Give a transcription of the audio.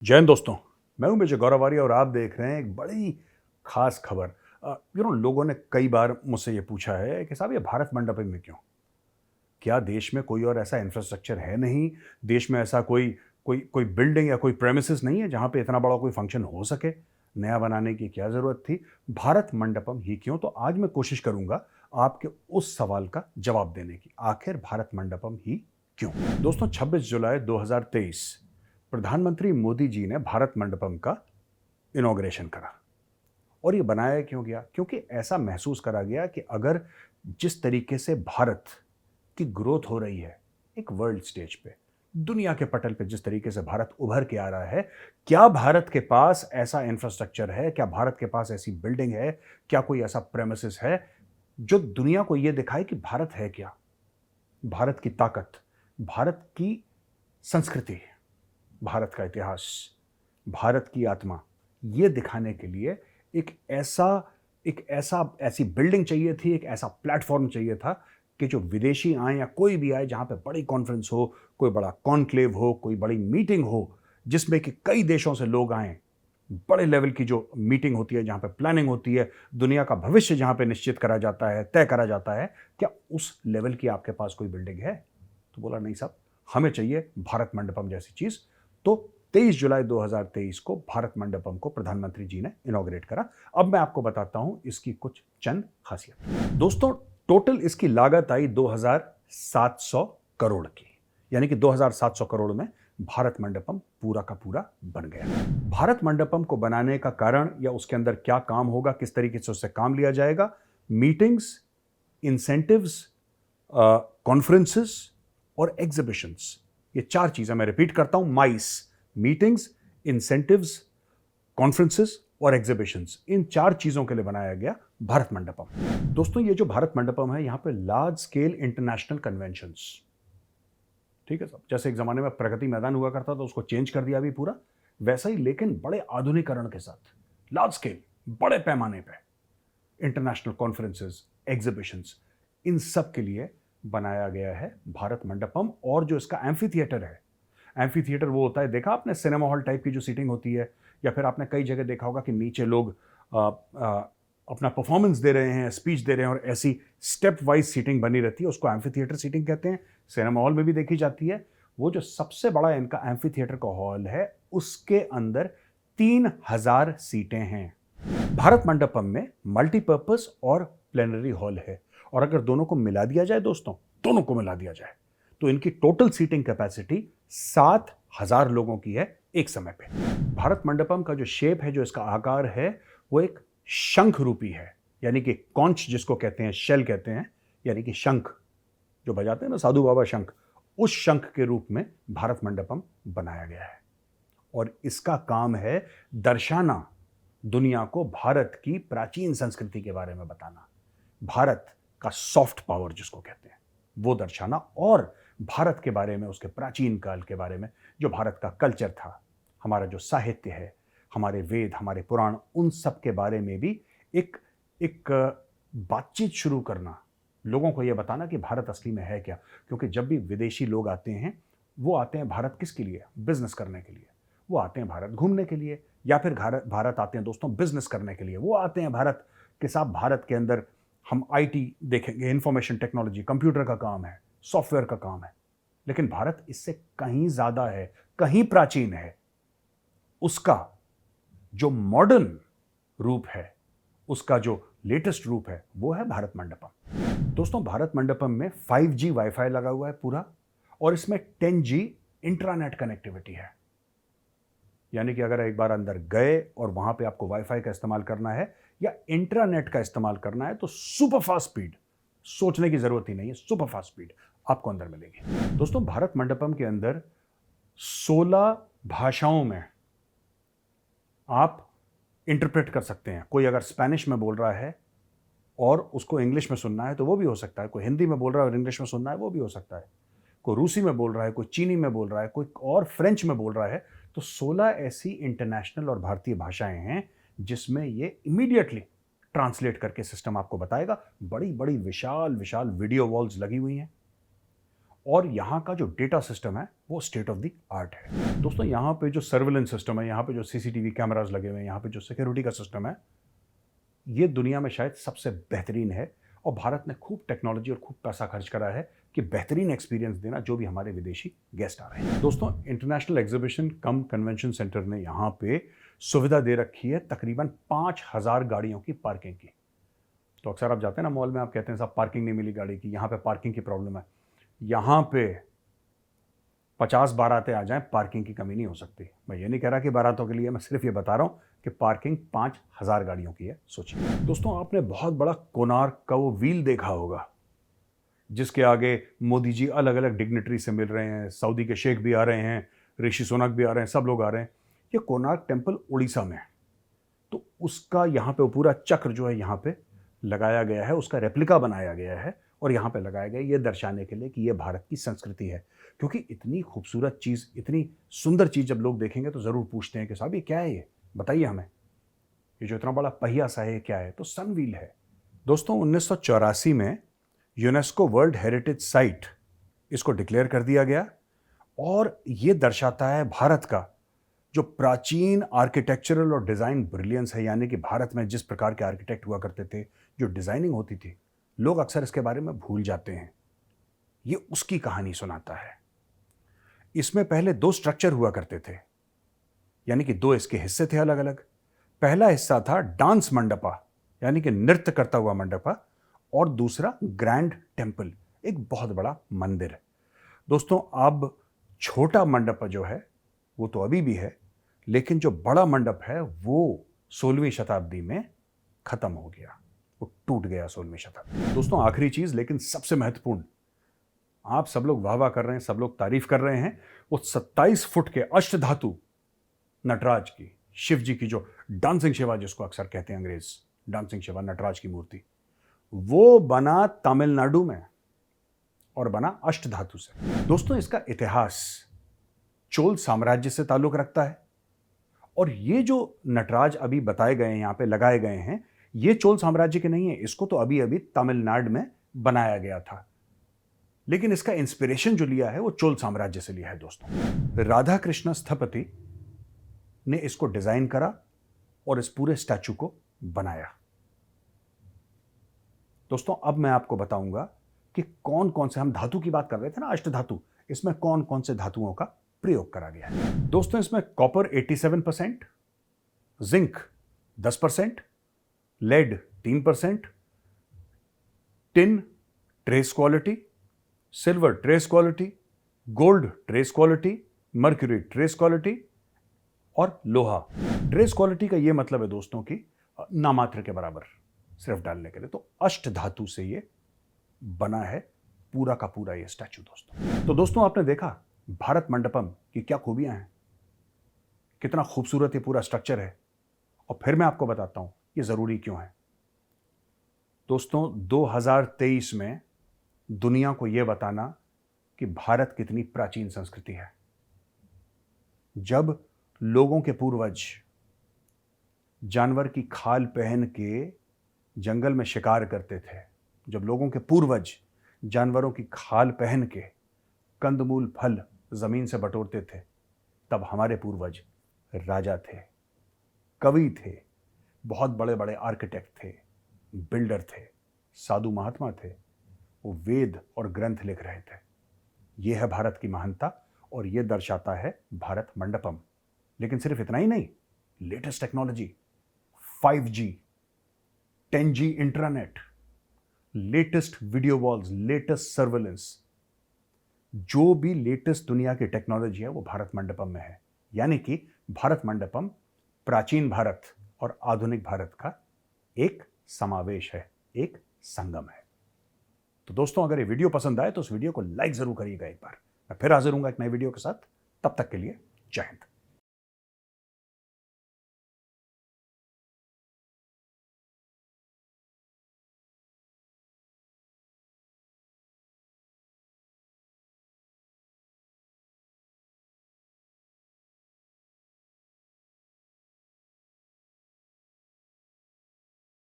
जय हिंद दोस्तों। मैं हूं मेजर गौरव आर्य और आप देख रहे हैं एक बड़ी खास खबर। लोगों ने कई बार मुझसे ये पूछा है कि साहब ये भारत मंडपम में क्यों? क्या देश में कोई और ऐसा इंफ्रास्ट्रक्चर है नहीं? देश में ऐसा कोई कोई कोई बिल्डिंग या कोई प्रेमिसेस नहीं है जहां पे इतना बड़ा कोई फंक्शन हो सके? नया बनाने की क्या जरूरत थी? भारत मंडपम ही क्यों? तो आज मैं कोशिश करूंगा आपके उस सवाल का जवाब देने की। आखिर भारत मंडपम ही क्यों? दोस्तों, 26 जुलाई 2023 प्रधानमंत्री मोदी जी ने भारत मंडपम का इनॉग्रेशन करा। और ये बनाया क्यों गया? क्योंकि ऐसा महसूस करा गया कि अगर जिस तरीके से भारत की ग्रोथ हो रही है एक वर्ल्ड स्टेज पे, दुनिया के पटल पे जिस तरीके से भारत उभर के आ रहा है, क्या भारत के पास ऐसा इंफ्रास्ट्रक्चर है, क्या भारत के पास ऐसी बिल्डिंग है, क्या कोई ऐसा प्रेमिसेस है जो दुनिया को यह दिखाए कि भारत है क्या? भारत की ताकत, भारत की संस्कृति, भारत का इतिहास, भारत की आत्मा, ये दिखाने के लिए एक ऐसा ऐसी बिल्डिंग चाहिए थी, एक ऐसा प्लेटफॉर्म चाहिए था कि जो विदेशी आए या कोई भी आए, जहां पे बड़ी कॉन्फ्रेंस हो, कोई बड़ा कॉन्क्लेव हो, कोई बड़ी मीटिंग हो, जिसमें कि कई देशों से लोग आए, बड़े लेवल की जो मीटिंग होती है, जहां पे प्लानिंग होती है, दुनिया का भविष्य जहां पे निश्चित करा जाता है, तय करा जाता है, क्या उस लेवल की आपके पास कोई बिल्डिंग है? तो बोला, नहीं साहब, हमें चाहिए भारत मंडपम जैसी चीज। तो 23 जुलाई 2023 को भारत मंडपम को प्रधानमंत्री जी ने इनॉग्रेट करा। अब मैं आपको बताता हूं इसकी कुछ चंद खासियत। दोस्तों, टोटल इसकी लागत आई 2700 करोड़ की, यानी कि 2700 करोड़ में भारत मंडपम पूरा का पूरा बन गया। भारत मंडपम को बनाने का कारण या उसके अंदर क्या काम होगा, किस तरीके से उससे काम लिया जाएगा, मीटिंग्स, इंसेंटिव्स, कॉन्फ्रेंसेस और एग्जीबिशंस, ये चार चीजें मैं रिपीट करता हूं, माइस, मीटिंग्स, इंसेंटिव्स, कॉन्फ्रेंसेस और एग्जीबिशंस, इन चार चीजों के लिए बनाया गया भारत मंडपम। दोस्तों, ये जो भारत मंडपम है, यहां पे लार्ज स्केल इंटरनेशनल कन्वेंशंस, ठीक है साहब, जैसे एक जमाने में प्रगति मैदान हुआ करता था, उसको चेंज कर दिया अभी पूरा, वैसा ही, लेकिन बड़े आधुनिकरण के साथ, लार्ज स्केल, बड़े पैमाने पे इंटरनेशनल कॉन्फ्रेंसेस, एग्जीबिशंस, इन सब के लिए बनाया गया है भारत मंडपम। और जो इसका एम्फी थिएटर है, एम्फी थिएटर वो होता है, देखा आपने सिनेमा हॉल टाइप की जो सीटिंग होती है, या फिर आपने कई जगह देखा होगा कि नीचे लोग अपना परफॉर्मेंस दे रहे हैं, स्पीच दे रहे हैं, और ऐसी स्टेप वाइज सीटिंग बनी रहती है, उसको एम्फी थिएटर सीटिंग कहते हैं। सिनेमा हॉल में भी देखी जाती है। वो जो सबसे बड़ा इनका एम्फी थिएटर का हॉल है, उसके अंदर 3000 सीटें हैं। भारत मंडपम में मल्टीपर्पज और प्लेनरी हॉल है, और अगर दोनों को मिला दिया जाए दोस्तों, दोनों को मिला दिया जाए, तो इनकी टोटल सीटिंग कैपेसिटी 7000 लोगों की है एक समय पे। भारत मंडपम का जो शेप है, जो इसका आकार है, वो एक शंख रूपी है, यानी कि कॉन्च जिसको कहते हैं, शेल कहते हैं, यानी कि शंख जो बजाते हैं ना साधु बाबा शंख, उस शंख के रूप में भारत मंडपम बनाया गया है। और इसका काम है दर्शाना, दुनिया को भारत की प्राचीन संस्कृति के बारे में बताना, भारत का सॉफ्ट पावर जिसको कहते हैं, वो दर्शाना, और भारत के बारे में, उसके प्राचीन काल के बारे में, जो भारत का कल्चर था, हमारा जो साहित्य है, हमारे वेद, हमारे पुराण, उन सब के बारे में भी एक एक बातचीत शुरू करना, लोगों को यह बताना कि भारत असली में है क्या। क्योंकि जब भी विदेशी लोग आते हैं, वो आते हैं भारत किसके लिए? बिजनेस करने के लिए। वो आते हैं भारत घूमने के लिए, या फिर भारत आते हैं दोस्तों बिजनेस करने के लिए। वो आते हैं भारत के साथ, भारत के अंदर हम आईटी देखेंगे, इंफॉर्मेशन टेक्नोलॉजी, कंप्यूटर का काम है, सॉफ्टवेयर का काम है। लेकिन भारत इससे कहीं ज्यादा है, कहीं प्राचीन है। उसका जो मॉडर्न रूप है, उसका जो लेटेस्ट रूप है, वो है भारत मंडपम। दोस्तों, भारत मंडपम में 5G वाईफाई लगा हुआ है पूरा, और इसमें 10G इंट्रानेट कनेक्टिविटी है। यानी कि अगर एक बार अंदर गए और वहां पे आपको वाईफाई का इस्तेमाल करना है या इंट्रानेट का इस्तेमाल करना है, तो सुपर फास्ट स्पीड, सोचने की जरूरत ही नहीं है, सुपर फास्ट स्पीड आपको अंदर मिलेगी। दोस्तों, भारत मंडपम के अंदर 16 भाषाओं में आप इंटरप्रेट कर सकते हैं। कोई अगर स्पेनिश में बोल रहा है और उसको इंग्लिश में सुनना है तो वो भी हो सकता है। कोई हिंदी में बोल रहा है और इंग्लिश में सुनना है, वो भी हो सकता है। कोई रूसी में बोल रहा है, कोई चीनी में बोल रहा है, कोई और फ्रेंच में बोल रहा है। तो 16 ऐसी इंटरनेशनल और भारतीय भाषाएं हैं जिसमें ये इमीडिएटली ट्रांसलेट करके सिस्टम आपको बताएगा। बड़ी बड़ी विशाल विशाल वीडियो वॉल्स लगी हुई हैं, और यहाँ का जो डेटा सिस्टम है वो स्टेट ऑफ द आर्ट है। दोस्तों यहाँ पे जो सर्विलेंस सिस्टम है, यहाँ पे जो सीसीटीवी कैमरास लगे हुए हैं, यहाँ पे जो सिक्योरिटी का सिस्टम है, ये दुनिया में शायद सबसे बेहतरीन है। और भारत ने खूब टेक्नोलॉजी और खूब पैसा खर्च करा है कि बेहतरीन एक्सपीरियंस देना जो भी हमारे विदेशी गेस्ट आ रहे हैं। दोस्तों इंटरनेशनल एग्जीबिशन कम कन्वेंशन सेंटर ने यहाँ पे सुविधा दे रखी है तकरीबन 5000 गाड़ियों की पार्किंग की। तो अक्सर आप जाते हैं ना मॉल में, आप कहते हैं साहब पार्किंग नहीं मिली गाड़ी की, यहाँ पे पार्किंग की प्रॉब्लम है। यहाँ पे 50 बारातें आ जाएं, पार्किंग की कमी नहीं हो सकती। मैं ये नहीं कह रहा कि बारातों के लिए, मैं सिर्फ ये बता रहा हूँ कि पार्किंग 5000 गाड़ियों की है। सोचिए दोस्तों, आपने बहुत बड़ा कोणार्क का वो व्हील देखा होगा जिसके आगे मोदी जी अलग अलग डिग्नेटरी से मिल रहे हैं, सऊदी के शेख भी आ रहे हैं, ऋषि सुनक भी आ रहे हैं, सब लोग आ रहे हैं। ये कोणार्क टेम्पल उड़ीसा में है। तो उसका यहाँ पे पूरा चक्र जो है यहाँ पे लगाया गया है, उसका रेप्लिका बनाया गया है और यहाँ पे लगाया गया, ये दर्शाने के लिए कि ये भारत की संस्कृति है। क्योंकि इतनी खूबसूरत चीज़, इतनी सुंदर चीज़ जब लोग देखेंगे तो ज़रूर पूछते हैं कि साहब ये क्या है, ये बताइए हमें, ये जो इतना बड़ा पहिया सा है क्या है? तो सन व्हील है। दोस्तों 1984 में यूनेस्को वर्ल्ड हेरिटेज साइट इसको डिक्लेयर कर दिया गया और ये दर्शाता है भारत का जो प्राचीन आर्किटेक्चरल और डिज़ाइन ब्रिलियंस है। यानी कि भारत में जिस प्रकार के आर्किटेक्ट हुआ करते थे, जो डिज़ाइनिंग होती थी, लोग अक्सर इसके बारे में भूल जाते हैं। ये उसकी कहानी सुनाता है। इसमें पहले 2 स्ट्रक्चर हुआ करते थे, यानी कि 2 इसके हिस्से थे अलग अलग। पहला हिस्सा था डांस मंडपा, यानी कि नृत्य करता हुआ मंडपा, और दूसरा ग्रैंड टेम्पल, एक बहुत बड़ा मंदिर। दोस्तों अब छोटा मंडप जो है वो तो अभी भी है, लेकिन जो बड़ा मंडप है वो 16वीं शताब्दी में खत्म हो गया, वो टूट गया 16वीं शताब्दी। दोस्तों आखिरी चीज लेकिन सबसे महत्वपूर्ण, आप सब लोग वाह वाह कर रहे हैं, सब लोग तारीफ कर रहे हैं, वो 27 फुट के अष्टधातु नटराज की, शिव जी की जो डांसिंग शिवा जिसको अक्सर कहते हैं अंग्रेज, डांसिंग शिवा नटराज की मूर्ति, वो बना तमिलनाडु में और बना अष्टधातु से। दोस्तों इसका इतिहास चोल साम्राज्य से ताल्लुक रखता है और ये जो नटराज अभी बताए गए हैं, यहाँ पे लगाए गए हैं, ये चोल साम्राज्य के नहीं है, इसको तो अभी अभी तमिलनाडु में बनाया गया था, लेकिन इसका इंस्पिरेशन जो लिया है वो चोल साम्राज्य से लिया है। दोस्तों राधा कृष्ण स्थपति ने इसको डिजाइन करा और इस पूरे स्टैचू को बनाया। दोस्तों अब मैं आपको बताऊंगा कि कौन कौन से, हम धातु की बात कर रहे थे ना, अष्टधातु, इसमें कौन कौन से धातुओं का प्रयोग करा गया है। दोस्तों इसमें copper 87%, zinc 10%, lead 3%, tin trace quality, silver trace quality, gold trace quality, mercury trace quality और लोहा ट्रेस क्वालिटी का ये मतलब है दोस्तों कि नामात्र के बराबर सिर्फ डालने के लिए। तो अष्ट धातु से ये बना है पूरा का पूरा ये स्टैचू। दोस्तों आपने देखा भारत मंडपम की क्या खूबियां हैं, कितना खूबसूरत ये पूरा स्ट्रक्चर है। और फिर मैं आपको बताता हूं ये जरूरी क्यों है। दोस्तों 2023 में दुनिया को यह बताना कि भारत कितनी प्राचीन संस्कृति है। जब लोगों के पूर्वज जानवर की खाल पहन के जंगल में शिकार करते थे, जब लोगों के पूर्वज जानवरों की खाल पहन के कंदमूल फल जमीन से बटोरते थे, तब हमारे पूर्वज राजा थे, कवि थे, बहुत बड़े बड़े आर्किटेक्ट थे, बिल्डर थे, साधु महात्मा थे, वो वेद और ग्रंथ लिख रहे थे। ये है भारत की महानता और ये दर्शाता है भारत मंडपम। लेकिन सिर्फ इतना ही नहीं, latest technology, 5G, 10G internet, latest video walls, latest surveillance, जो भी लेटेस्ट दुनिया की टेक्नोलॉजी है वो भारत मंडपम में है। यानी कि भारत मंडपम प्राचीन भारत और आधुनिक भारत का एक समावेश है, एक संगम है। तो दोस्तों अगर ये वीडियो पसंद आए तो उस वीडियो को लाइक जरूर करिएगा एक बार। मैं फिर हाजिर हूंगा एक नए वीडियो के साथ, तब तक के लिए जय हिंद।